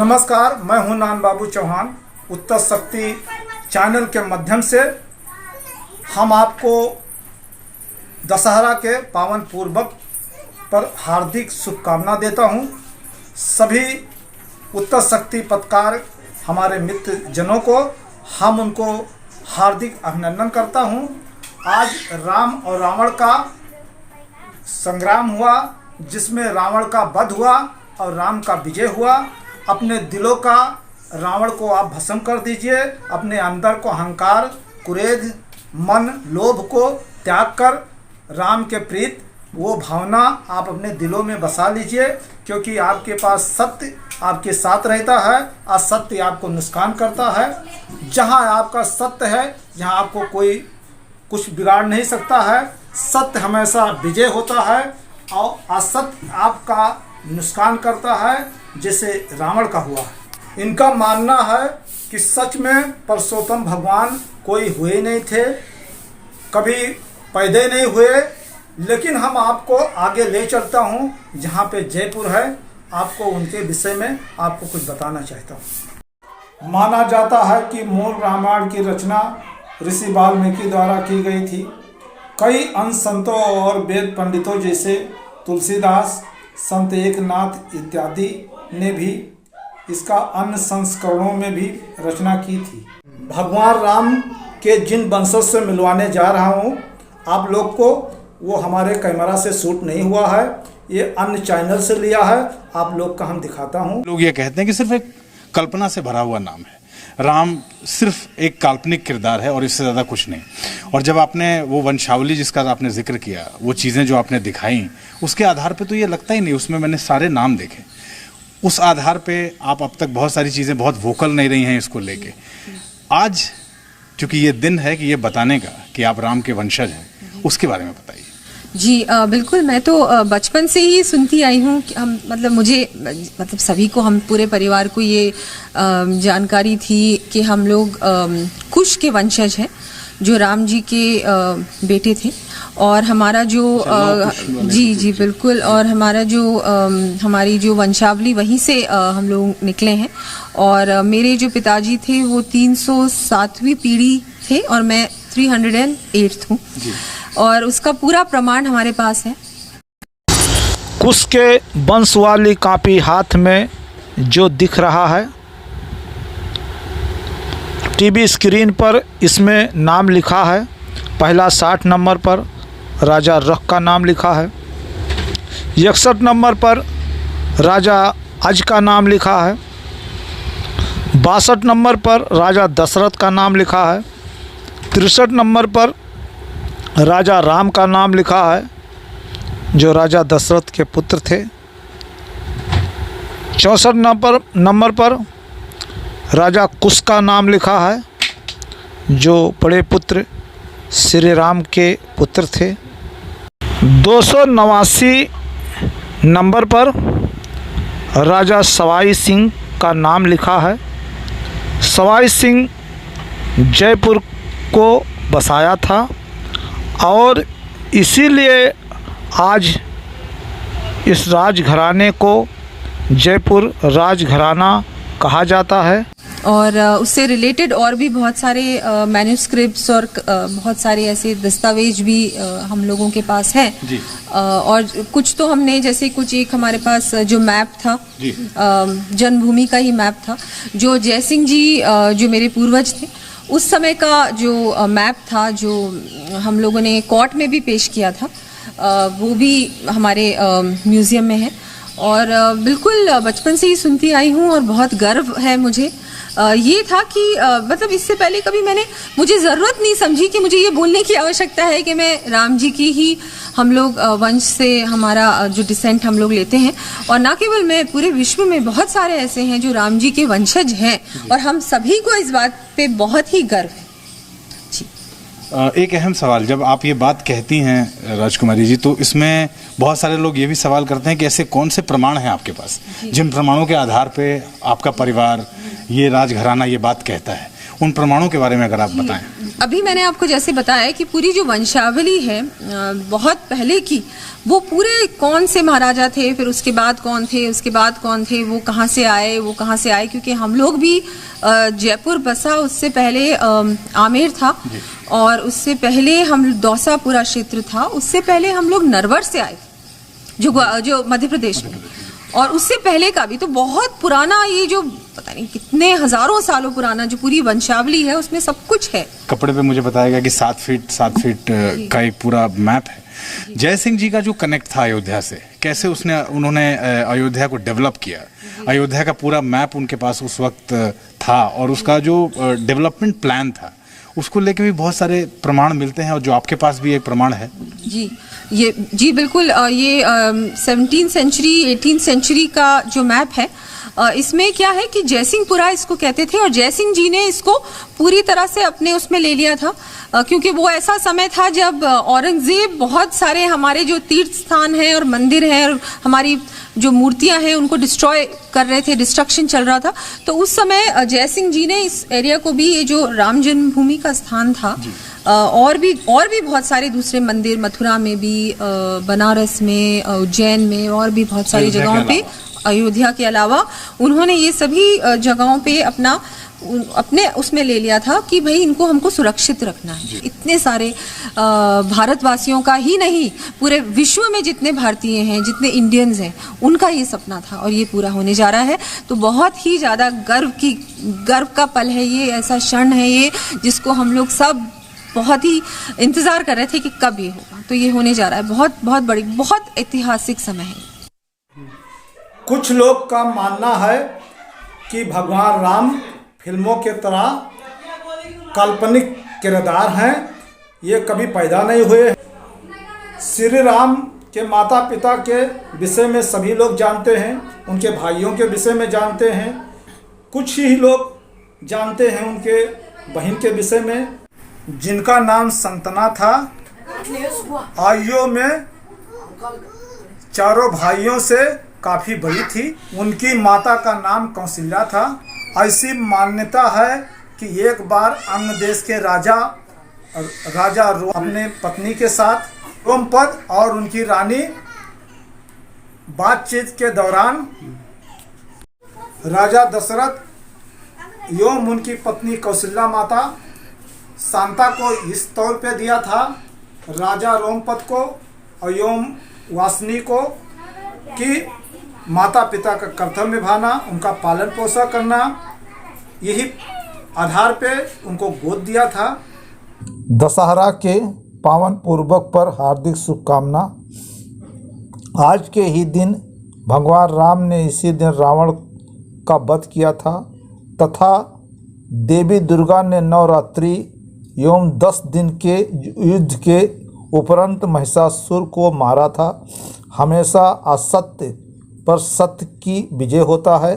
नमस्कार, मैं हूं नान बाबू चौहान। उत्तर शक्ति चैनल के माध्यम से हम आपको दशहरा के पावन पूर्वक पर हार्दिक शुभकामना देता हूं। सभी उत्तर शक्ति पत्रकार हमारे मित्र जनों को हम उनको हार्दिक अभिनंदन करता हूं। आज राम और रावण का संग्राम हुआ, जिसमें रावण का वध हुआ और राम का विजय हुआ। अपने दिलों का रावण को आप भस्म कर दीजिए। अपने अंदर को अहंकार, क्रोध, मन, लोभ को त्याग कर राम के प्रीत वो भावना आप अपने दिलों में बसा लीजिए, क्योंकि आपके पास सत्य आपके साथ रहता है। असत्य आपको नुकसान करता है। जहाँ आपका सत्य है, जहाँ आपको कोई कुछ बिगाड़ नहीं सकता है। सत्य हमेशा विजय होता है और असत्य आपका नुकसान करता है, जैसे रावण का हुआ। इनका मानना है कि सच में पुरुषोत्तम भगवान कोई हुए नहीं थे, कभी पैदा नहीं हुए। लेकिन हम आपको आगे ले चलता हूँ, जहाँ पे जयपुर है। आपको उनके विषय में आपको कुछ बताना चाहता हूँ। माना जाता है कि मूल रामायण की रचना ऋषि वाल्मीकि द्वारा की गई थी। कई अन्य संतों और वेद पंडितों जैसे तुलसीदास, संत एकनाथ इत्यादि ने भी इसका अन्य संस्करणों में भी रचना की थी। भगवान राम के जिन वंशज से मिलवाने जा रहा हूँ आप लोग को, वो हमारे कैमरा से शूट नहीं हुआ है, ये अन्य चैनल से लिया है। आप लोग का हम दिखाता हूँ। लोग ये कहते हैं कि सिर्फ एक कल्पना से भरा हुआ नाम है। राम सिर्फ एक काल्पनिक किरदार है और इससे ज़्यादा कुछ नहीं। और जब आपने वो वंशावली जिसका आपने जिक्र किया, वो चीज़ें जो आपने दिखाई, उसके आधार पे तो ये लगता ही नहीं। उसमें मैंने सारे नाम देखे। उस आधार पे आप अब तक बहुत सारी चीज़ें बहुत वोकल नहीं रही हैं इसको लेके। आज चूँकि ये दिन है कि ये बताने का कि आप राम के वंशज हैं, उसके बारे में बताइए। जी बिल्कुल। मैं तो बचपन से ही सुनती आई हूँ कि हम मतलब सभी को, हम पूरे परिवार को ये जानकारी थी कि हम लोग कुश के वंशज हैं, जो राम जी के बेटे थे। और हमारा जो जी बिल्कुल, और हमारा जो हमारी जो वंशावली वहीं से हम लोग निकले हैं। और मेरे जो पिताजी थे वो 307वीं पीढ़ी थे और मैं 308 हूँ, और उसका पूरा प्रमाण हमारे पास है। कुश के वंश वाली कॉपी हाथ में जो दिख रहा है, टीवी स्क्रीन पर इसमें नाम लिखा है। पहला 60 नंबर पर राजा रख का नाम लिखा है। 61 नंबर पर राजा अज का नाम लिखा है। 62 नंबर पर राजा दशरथ का नाम लिखा है। 63 नंबर पर राजा राम का नाम लिखा है, जो राजा दशरथ के पुत्र थे। 64 नंबर पर राजा कुश का नाम लिखा है, जो बड़े पुत्र श्री राम के पुत्र थे। 289 नंबर पर राजा सवाई सिंह का नाम लिखा है। सवाई सिंह जयपुर को बसाया था और इसीलिए आज इस राजघराने को जयपुर राजघराना कहा जाता है। और उससे रिलेटेड और भी बहुत सारे मैन्यूस्क्रिप्ट्स और बहुत सारे ऐसे दस्तावेज भी हम लोगों के पास हैं। और कुछ तो हमने, जैसे कुछ एक हमारे पास जो मैप था, जन्मभूमि का ही मैप था, जो जयसिंह जी जो मेरे पूर्वज थे उस समय का जो मैप था, जो हम लोगों ने कोर्ट में भी पेश किया था, वो भी हमारे म्यूज़ियम में है। और बिल्कुल बचपन से ही सुनती आई हूँ और बहुत गर्व है मुझे। ये था कि मतलब इससे पहले कभी मुझे ज़रूरत नहीं समझी कि मुझे ये बोलने की आवश्यकता है कि मैं राम जी की ही, हम लोग वंश से हमारा जो डिसेंट हम लोग लेते हैं। और ना केवल मैं, पूरे विश्व में बहुत सारे ऐसे हैं जो राम जी के वंशज हैं, और हम सभी को इस बात पे बहुत ही गर्व है। एक अहम सवाल, जब आप ये बात कहती हैं राजकुमारी जी, तो इसमें बहुत सारे लोग ये भी सवाल करते हैं कि ऐसे कौन से प्रमाण हैं आपके पास जिन प्रमाणों के आधार पे आपका परिवार, ये राजघराना ये बात कहता है। उन प्रमाणों के बारे में अगर आप बताएं। अभी मैंने आपको जैसे बताया कि पूरी जो वंशावली है बहुत पहले की, वो पूरे कौन से महाराजा थे, फिर उसके बाद कौन थे, उसके बाद कौन थे, वो कहाँ से आए, वो कहाँ से आए, क्योंकि हम लोग भी जयपुर बसा, उससे पहले आमेर था, और उससे पहले हम दौसा पूरा क्षेत्र था, उससे पहले हम लोग नरवर से आए जो मध्य प्रदेश में, और उससे पहले का भी। तो बहुत पुराना ये जो पता नहीं कितने हजारों सालों पुराना जो पूरी वंशावली है उसमें सब कुछ है। कपड़े पे मुझे बताया गया कि 7 फीट का एक पूरा मैप है। जय सिंह जी का जो कनेक्ट था अयोध्या से, कैसे उन्होंने अयोध्या को डेवलप किया, अयोध्या का पूरा मैप उनके पास उस वक्त था, और उसका जो डेवलपमेंट प्लान था उसको लेके भी बहुत सारे प्रमाण मिलते हैं, और जो आपके पास भी एक प्रमाण है। जी बिल्कुल, ये 17th सेंचुरी 18th सेंचुरी का जो मैप है, इसमें क्या है कि जयसिंहपुरा इसको कहते थे, और जयसिंह जी ने इसको पूरी तरह से अपने उसमें ले लिया था, क्योंकि वो ऐसा समय था जब औरंगजेब बहुत सारे हमारे जो तीर्थ स्थान हैं और मंदिर हैं और हमारी जो मूर्तियां हैं उनको डिस्ट्रॉय कर रहे थे, डिस्ट्रक्शन चल रहा था। तो उस समय जयसिंह जी ने इस एरिया को भी, ये जो राम जन्मभूमि का स्थान था, और भी बहुत सारे दूसरे मंदिर, मथुरा में भी, बनारस में, उज्जैन में, और भी बहुत सारी जगहों पे, अयोध्या के अलावा उन्होंने ये सभी जगहों पे अपने उसमें ले लिया था कि भाई इनको हमको सुरक्षित रखना है। इतने सारे भारतवासियों का ही नहीं, पूरे विश्व में जितने भारतीय हैं, जितने इंडियंस हैं, उनका ये सपना था, और ये पूरा होने जा रहा है। तो बहुत ही ज़्यादा गर्व का पल है ये, ऐसा क्षण है ये जिसको हम लोग सब बहुत ही इंतजार कर रहे थे कि कब ये होगा। तो ये होने जा रहा है, बहुत बड़ी, बहुत ऐतिहासिक समय है। कुछ लोग का मानना है कि भगवान राम फिल्मों के तरह काल्पनिक किरदार हैं, ये कभी पैदा नहीं हुए। श्री राम के माता पिता के विषय में सभी लोग जानते हैं, उनके भाइयों के विषय में जानते हैं, कुछ ही लोग जानते हैं उनके बहन के विषय में, जिनका नाम संतना था। आयु में चारों भाइयों से काफ़ी बड़ी थी। उनकी माता का नाम कौशल्या था। ऐसी मान्यता है कि एक बार अन्य देश के राजा रोम अपने पत्नी के साथ रोमपद और उनकी रानी बातचीत के दौरान राजा दशरथ एवं उनकी पत्नी कौशल्या माता शांता को इस तौर पे दिया था, राजा रोमपद को एवं वासनी को, कि माता पिता का कर्तव्य निभाना, उनका पालन पोषण करना, यही आधार पे उनको गोद दिया था। दशहरा के पावन पूर्वक पर हार्दिक शुभकामना। आज के ही दिन भगवान राम ने इसी दिन रावण का वध किया था, तथा देवी दुर्गा ने नवरात्रि एवं 10 दिन के युद्ध के उपरांत महिषासुर को मारा था। हमेशा असत्य पर सत्य की विजय होता है।